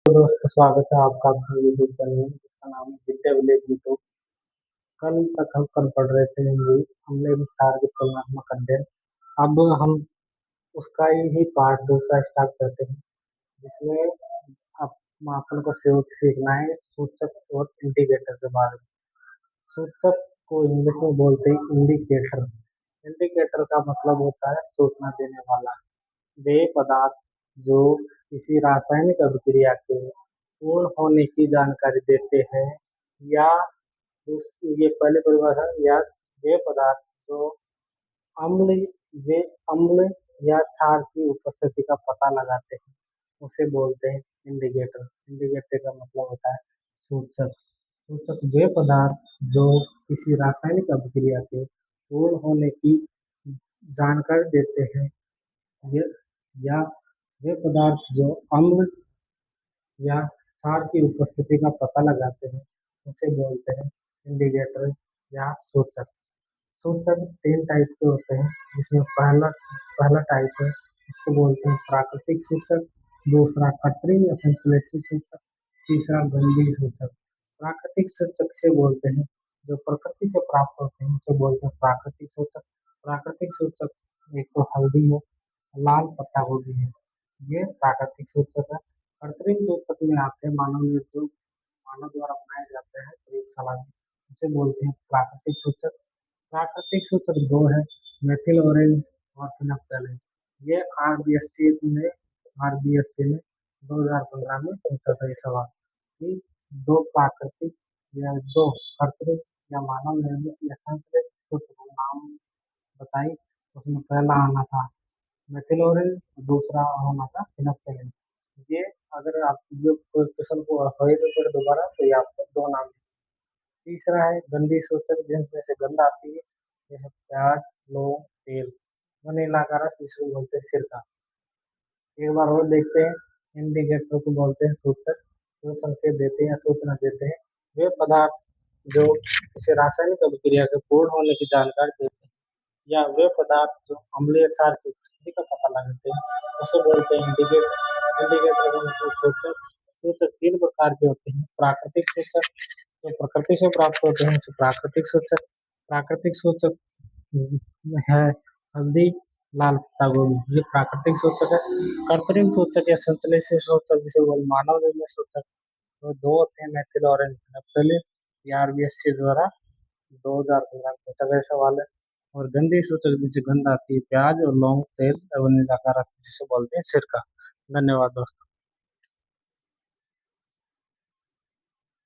तो दोस्तों स्वागत है आपका अपने यूट्यूब चैनल में जिसका नाम है विद्या विलेज यूट्यूब। कल तक हम पढ़ रहे थे हिंदी हमले विस्तार के तुलनात्मक अध्ययन। अब हम उसका ही पार्ट दूसरा स्टार्ट करते हैं जिसमें अब अपन को सीखना है सूचक और इंडिकेटर के बारे में। सूचक को इंग्लिश में बोलते हैं इंडिकेटर। इंडिकेटर का मतलब होता है सूचना देने वाला। वे पदार्थ जो किसी रासायनिक अभिक्रिया के पूर्ण होने की जानकारी देते हैं या ये पहले परिभाषा या वे पदार्थ जो अम्ल वे अम्ल या क्षार की उपस्थिति का पता लगाते हैं उसे बोलते हैं इंडिकेटर। इंडिकेटर का मतलब होता है सूचक। सूचक वे पदार्थ जो किसी रासायनिक अभिक्रिया के पूर्ण होने की जानकारी देते हैं ये या वे पदार्थ जो अम्ल या क्षार की उपस्थिति का पता लगाते हैं उसे बोलते हैं इंडिकेटर या सूचक। सूचक तीन टाइप के होते हैं जिसमें पहला पहला टाइप है उसको बोलते हैं प्राकृतिक सूचक, दूसरा कृत्रिम या संश्लेषित सूचक, तीसरा गंभीर सूचक। प्राकृतिक सूचक से बोलते हैं जो प्रकृति से प्राप्त होते हैं उसे बोलते हैं प्राकृतिक सूचक। प्राकृतिक सूचक एक तो हल्दी है, लाल पत्ता गोभी है, ये प्राकृतिक सूचक है। कृत्रिम सूचक में आते हैं मानव द्वारा बनाए जाते हैं प्रयोगशाला में, इसे बोलते हैं प्राकृतिक सूचक। प्राकृतिक सूचक दो है, मेथिल ऑरेंज और फिनोक्साइलिन। ये आरबीएससी में 2015 में पूछा था ये सवाल कि दो प्राकृतिक या दो कृत्रिम या मानव निर्मित या संश्लेषित सूचक नाम बताई। उसमें पहला आना था मेथिलोनिन, दूसरा होना था फिनोक्साइलिन। ये अगर आप जो क्वेश्चन को होए तो फिर दोबारा तो ये आपको दो नाम है। तीसरा है गंदी सूचक जिनमें से गंध आती है जैसे प्याज, लौंग, तेल। वनीला का रस जिसको बोलते हैं सिरका। एक बार और देखते हैं। इंडिकेटर को बोलते हैं सूचक जो संकेत देते हैं या सूचना देते हैं। वे पदार्थ जो किसी रासायनिक अभिक्रिया के पूर्ण होने की जानकारी देते हैं या वे पदार्थ जो अम्लीय क्षार की उपस्थिति का पता लगाते हैं उसे बोलते हैं इंडिकेटर। इंडिकेटर का मतलब सूचक। सूचक तीन प्रकार के होते हैं, प्राकृतिक सूचक जो प्रकृति से प्राप्त होते हैं उसे प्राकृतिक सूचक। प्राकृतिक सूचक है हल्दी, लाल पत्ता गोभी, ये प्राकृतिक सूचक है। कृत्रिम सूचक या संश्लेषित सूचक जिसे वो मानव निर्मित सूचक तो दो होते हैं, मेथिल ऑरेंज नप्थेलिन। ये आरबीएससी द्वारा 2015 में पूछा गया सवाल है। और गंदी सूचक जिनसे गंध आती है प्याज और लौंग, तेल, वनीला का रस जिसे बोलते हैं सिरका। धन्यवाद दोस्तों।